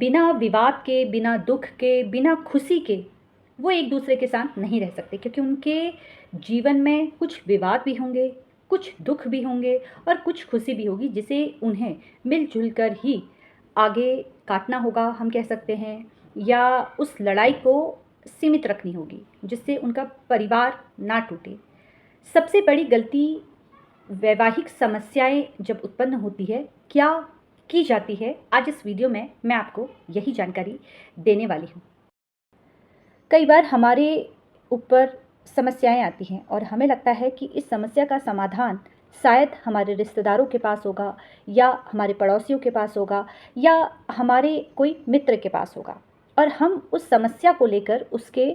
बिना विवाद के, बिना दुख के, बिना खुशी के वो एक दूसरे के साथ नहीं रह सकते, क्योंकि उनके जीवन में कुछ विवाद भी होंगे, कुछ दुख भी होंगे और कुछ खुशी भी होगी, जिसे उन्हें मिलजुल कर ही आगे काटना होगा, हम कह सकते हैं, या उस लड़ाई को सीमित रखनी होगी जिससे उनका परिवार ना टूटे। सबसे बड़ी गलती वैवाहिक समस्याएं जब उत्पन्न होती है, क्या की जाती है, आज इस वीडियो में मैं आपको यही जानकारी देने वाली हूँ। कई बार हमारे ऊपर समस्याएं आती हैं और हमें लगता है कि इस समस्या का समाधान शायद हमारे रिश्तेदारों के पास होगा, या हमारे पड़ोसियों के पास होगा, या हमारे कोई मित्र के पास होगा, और हम उस समस्या को लेकर उसके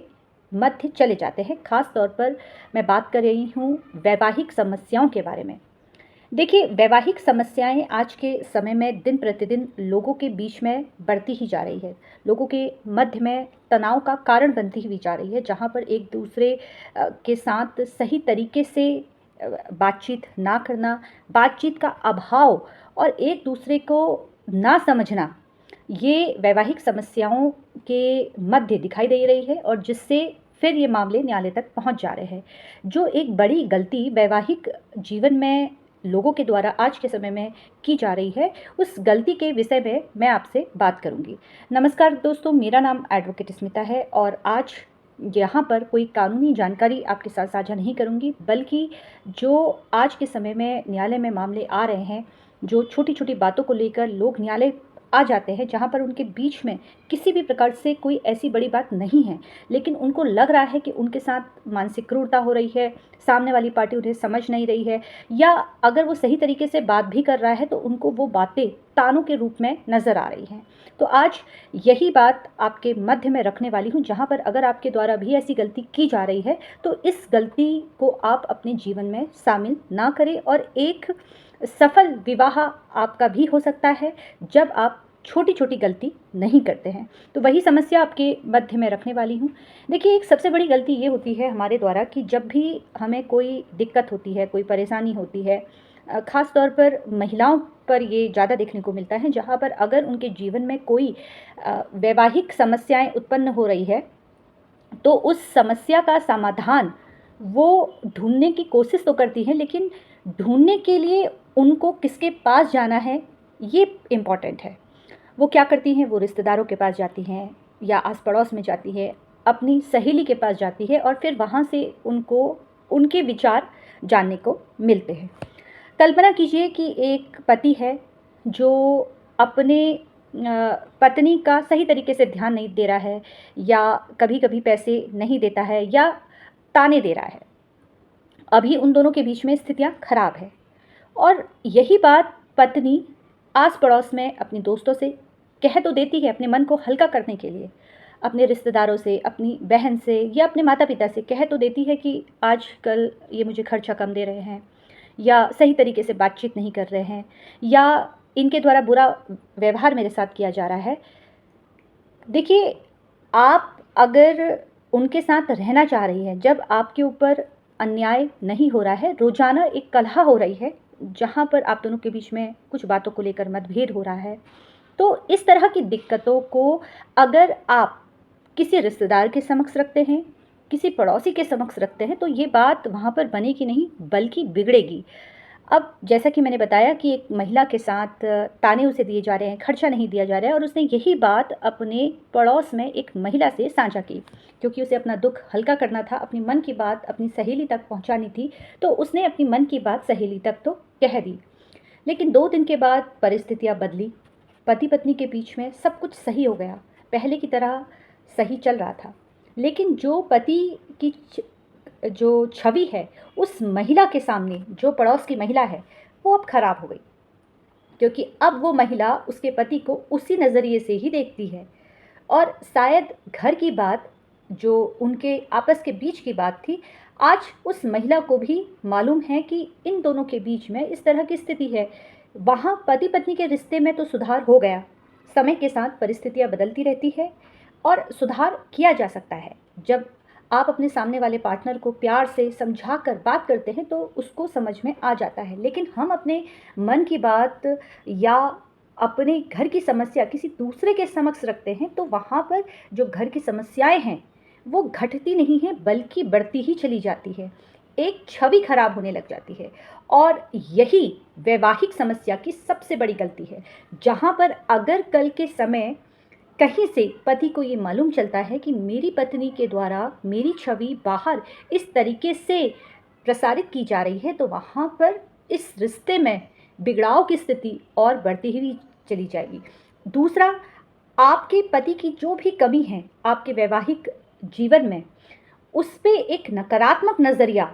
मध्य चले जाते हैं। खास तौर पर मैं बात कर रही हूँ वैवाहिक समस्याओं के बारे में। देखिए, वैवाहिक समस्याएं आज के समय में दिन प्रतिदिन लोगों के बीच में बढ़ती ही जा रही है। लोगों के मध्य में तनाव का कारण बनती हुई जा रही है, जहाँ पर एक दूसरे के साथ सही तरीके से बातचीत ना करना, बातचीत का अभाव और एक दूसरे को ना समझना, ये वैवाहिक समस्याओं के मध्य दिखाई दे रही है, और जिससे फिर ये मामले न्यायालय तक पहुंच जा रहे हैं। जो एक बड़ी गलती वैवाहिक जीवन में लोगों के द्वारा आज के समय में की जा रही है, उस गलती के विषय में मैं आपसे बात करूंगी। नमस्कार दोस्तों, मेरा नाम एडवोकेट स्मिता है, और आज यहाँ पर कोई कानूनी जानकारी आपके साथ साझा नहीं करूंगी, बल्कि जो आज के समय में न्यायालय में मामले आ रहे हैं, जो छोटी छोटी बातों को लेकर लोग न्यायालय आ जाते हैं, जहाँ पर उनके बीच में किसी भी प्रकार से कोई ऐसी बड़ी बात नहीं है, लेकिन उनको लग रहा है कि उनके साथ मानसिक क्रूरता हो रही है, सामने वाली पार्टी उन्हें समझ नहीं रही है, या अगर वो सही तरीके से बात भी कर रहा है तो उनको वो बातें तानों के रूप में नज़र आ रही हैं। तो आज यही बात आपके मध्य में रखने वाली हूँ, जहाँ पर अगर आपके द्वारा भी ऐसी गलती की जा रही है तो इस गलती को आप अपने जीवन में शामिल ना करें, और एक सफल विवाह आपका भी हो सकता है जब आप छोटी छोटी गलती नहीं करते हैं। तो वही समस्या आपके मध्य में रखने वाली हूँ। देखिए, एक सबसे बड़ी गलती ये होती है हमारे द्वारा कि जब भी हमें कोई दिक्कत होती है, कोई परेशानी होती है, ख़ास तौर पर महिलाओं पर ये ज़्यादा देखने को मिलता है, जहाँ पर अगर उनके जीवन में कोई वैवाहिक समस्याएं उत्पन्न हो रही है, तो उस समस्या का समाधान वो ढूंढने की कोशिश तो करती हैं, लेकिन ढूंढने के लिए उनको किसके पास जाना है, ये इम्पॉर्टेंट है। वो क्या करती हैं, वो रिश्तेदारों के पास जाती हैं, या आस पड़ोस में जाती है, अपनी सहेली के पास जाती है, और फिर वहाँ से उनको उनके विचार जानने को मिलते हैं। कल्पना कीजिए कि एक पति है जो अपने पत्नी का सही तरीके से ध्यान नहीं दे रहा है, या कभी कभी पैसे नहीं देता है, या ताने दे रहा है। अभी उन दोनों के बीच में स्थितियाँ खराब है, और यही बात पत्नी आस पड़ोस में अपने दोस्तों से कह तो देती है, अपने मन को हल्का करने के लिए, अपने रिश्तेदारों से, अपनी बहन से, या अपने माता पिता से कह तो देती है कि आजकल ये मुझे खर्चा कम दे रहे हैं, या सही तरीके से बातचीत नहीं कर रहे हैं, या इनके द्वारा बुरा व्यवहार मेरे साथ किया जा रहा है। देखिए, आप अगर उनके साथ रहना चाह रही हैं, जब आपके ऊपर अन्याय नहीं हो रहा है, रोज़ाना एक कलह हो रही है, जहाँ पर आप दोनों के बीच में कुछ बातों को लेकर मतभेद हो रहा है, तो इस तरह की दिक्कतों को अगर आप किसी रिश्तेदार के समक्ष रखते हैं, किसी पड़ोसी के समक्ष रखते हैं, तो ये बात वहाँ पर बनेगी नहीं, बल्कि बिगड़ेगी। अब जैसा कि मैंने बताया कि एक महिला के साथ ताने उसे दिए जा रहे हैं, खर्चा नहीं दिया जा रहा है, और उसने यही बात अपने पड़ोस में एक महिला से साझा की, क्योंकि उसे अपना दुख हल्का करना था, अपनी मन की बात अपनी सहेली तक पहुंचानी थी, तो उसने अपनी मन की बात सहेली तक तो कह दी। लेकिन 2 दिन के बाद परिस्थितियाँ बदली, पति पत्नी के बीच में सब कुछ सही हो गया, पहले की तरह सही चल रहा था। लेकिन जो पति की जो छवि है उस महिला के सामने, जो पड़ोस की महिला है, वो अब खराब हो गई, क्योंकि अब वो महिला उसके पति को उसी नज़रिए से ही देखती है, और शायद घर की बात, जो उनके आपस के बीच की बात थी, आज उस महिला को भी मालूम है कि इन दोनों के बीच में इस तरह की स्थिति है। वहाँ पति पत्नी के रिश्ते में तो सुधार हो गया, समय के साथ परिस्थितियाँ बदलती रहती है, और सुधार किया जा सकता है। जब आप अपने सामने वाले पार्टनर को प्यार से समझा कर बात करते हैं तो उसको समझ में आ जाता है, लेकिन हम अपने मन की बात या अपने घर की समस्या किसी दूसरे के समक्ष रखते हैं तो वहाँ पर जो घर की समस्याएं हैं वो घटती नहीं हैं बल्कि बढ़ती ही चली जाती है। एक छवि खराब होने लग जाती है और यही वैवाहिक समस्या की सबसे बड़ी गलती है। जहाँ पर अगर कल के समय कहीं से पति को ये मालूम चलता है कि मेरी पत्नी के द्वारा मेरी छवि बाहर इस तरीके से प्रसारित की जा रही है, तो वहाँ पर इस रिश्ते में बिगड़ाव की स्थिति और बढ़ती ही चली जाएगी। दूसरा, आपके पति की जो भी कमी है आपके वैवाहिक जीवन में, उस पे एक नकारात्मक नज़रिया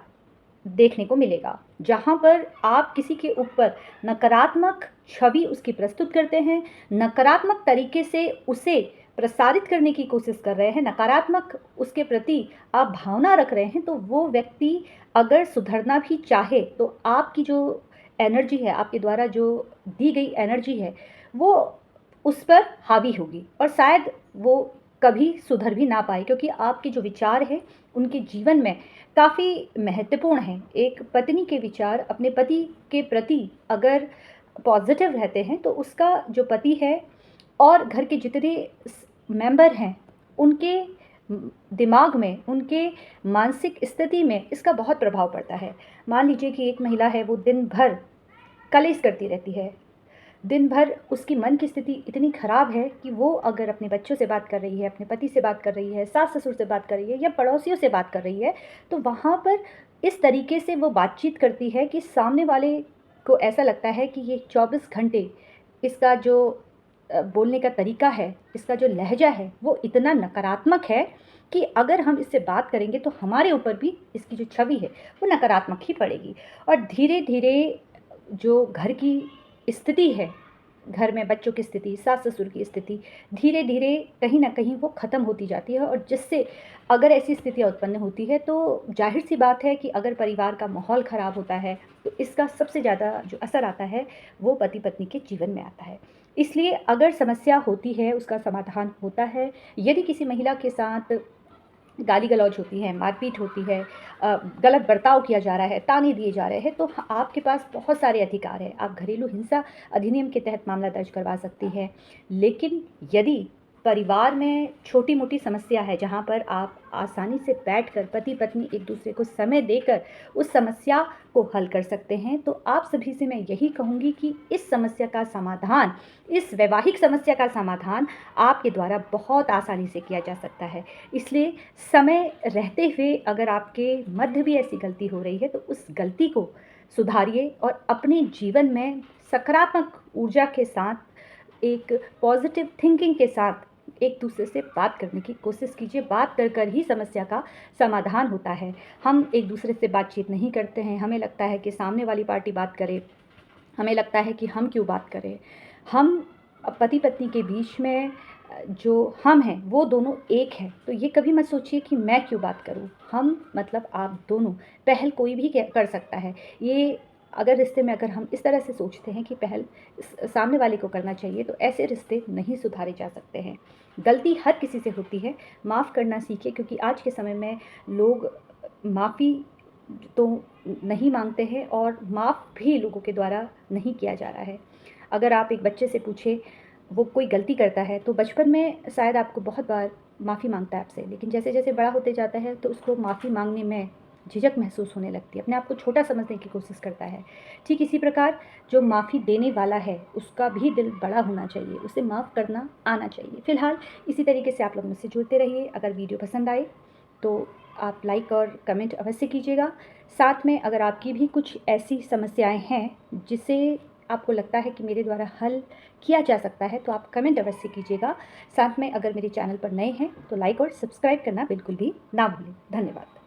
देखने को मिलेगा, जहाँ पर आप किसी के ऊपर नकारात्मक छवि उसकी प्रस्तुत करते हैं, नकारात्मक तरीके से उसे प्रसारित करने की कोशिश कर रहे हैं, नकारात्मक उसके प्रति आप भावना रख रहे हैं, तो वो व्यक्ति अगर सुधरना भी चाहे तो आपकी जो एनर्जी है, आपके द्वारा जो दी गई एनर्जी है, वो उस पर हावी होगी और शायद वो कभी सुधर भी ना पाए, क्योंकि आपके जो विचार हैं उनके जीवन में काफ़ी महत्वपूर्ण हैं। एक पत्नी के विचार अपने पति के प्रति अगर पॉजिटिव रहते हैं तो उसका जो पति है और घर के जितने मेंबर हैं उनके दिमाग में, उनके मानसिक स्थिति में इसका बहुत प्रभाव पड़ता है। मान लीजिए कि एक महिला है, वो दिन भर कलेश करती रहती है, दिन भर उसकी मन की स्थिति इतनी ख़राब है कि वो अगर अपने बच्चों से बात कर रही है, अपने पति से बात कर रही है, सास ससुर से बात कर रही है या पड़ोसियों से बात कर रही है, तो वहाँ पर इस तरीके से वो बातचीत करती है कि सामने वाले को ऐसा लगता है कि ये 24 घंटे इसका जो बोलने का तरीका है, इसका जो लहजा है, वो इतना नकारात्मक है कि अगर हम इससे बात करेंगे तो हमारे ऊपर भी इसकी जो छवि है वो नकारात्मक ही पड़ेगी। और धीरे धीरे जो घर की स्थिति है, घर में बच्चों की स्थिति, सास ससुर की स्थिति, धीरे धीरे कहीं ना कहीं वो ख़त्म होती जाती है। और जिससे अगर ऐसी स्थितियाँ उत्पन्न होती है तो जाहिर सी बात है कि अगर परिवार का माहौल ख़राब होता है तो इसका सबसे ज़्यादा जो असर आता है वो पति पत्नी के जीवन में आता है। इसलिए अगर समस्या होती है उसका समाधान होता है। यदि किसी महिला के साथ गाली गलौज होती है, मारपीट होती है, गलत बर्ताव किया जा रहा है, ताने दिए जा रहे हैं, तो आपके पास बहुत सारे अधिकार हैं। आप घरेलू हिंसा अधिनियम के तहत मामला दर्ज करवा सकती हैं। लेकिन यदि परिवार में छोटी मोटी समस्या है जहाँ पर आप आसानी से बैठकर पति पत्नी एक दूसरे को समय देकर उस समस्या को हल कर सकते हैं, तो आप सभी से मैं यही कहूँगी कि इस समस्या का समाधान, इस वैवाहिक समस्या का समाधान आपके द्वारा बहुत आसानी से किया जा सकता है। इसलिए समय रहते हुए अगर आपके मध्य भी ऐसी गलती हो रही है तो उस गलती को सुधारिए और अपने जीवन में सकारात्मक ऊर्जा के साथ, एक पॉजिटिव थिंकिंग के साथ एक दूसरे से बात करने की कोशिश कीजिए। बात कर कर ही समस्या का समाधान होता है। हम एक दूसरे से बातचीत नहीं करते हैं, हमें लगता है कि सामने वाली पार्टी बात करे, हमें लगता है कि हम क्यों बात करें। हम पति पत्नी के बीच में जो हम हैं वो दोनों एक हैं, तो ये कभी मत सोचिए कि मैं क्यों बात करूं। हम मतलब आप दोनों, पहल कोई भी कर सकता है। ये अगर रिश्ते में अगर हम इस तरह से सोचते हैं कि पहल सामने वाले को करना चाहिए, तो ऐसे रिश्ते नहीं सुधारे जा सकते हैं। गलती हर किसी से होती है, माफ़ करना सीखिए, क्योंकि आज के समय में लोग माफ़ी तो नहीं मांगते हैं और माफ़ भी लोगों के द्वारा नहीं किया जा रहा है। अगर आप एक बच्चे से पूछें, वो कोई गलती करता है तो बचपन में शायद आपको बहुत बार माफ़ी मांगता है आपसे, लेकिन जैसे जैसे बड़ा होते जाता है तो उसको माफ़ी मांगने में झिझक महसूस होने लगती है, अपने आप को छोटा समझने की कोशिश करता है। ठीक इसी प्रकार जो माफ़ी देने वाला है उसका भी दिल बड़ा होना चाहिए, उसे माफ़ करना आना चाहिए। फ़िलहाल इसी तरीके से आप लोग मुझसे जुड़ते रहिए। अगर वीडियो पसंद आए तो आप लाइक और कमेंट अवश्य कीजिएगा। साथ में अगर आपकी भी कुछ ऐसी समस्याएं हैं जिसे आपको लगता है कि मेरे द्वारा हल किया जा सकता है, तो आप कमेंट अवश्य कीजिएगा। साथ में अगर मेरे चैनल पर नए हैं तो लाइक और सब्सक्राइब करना बिल्कुल भी ना भूलें। धन्यवाद।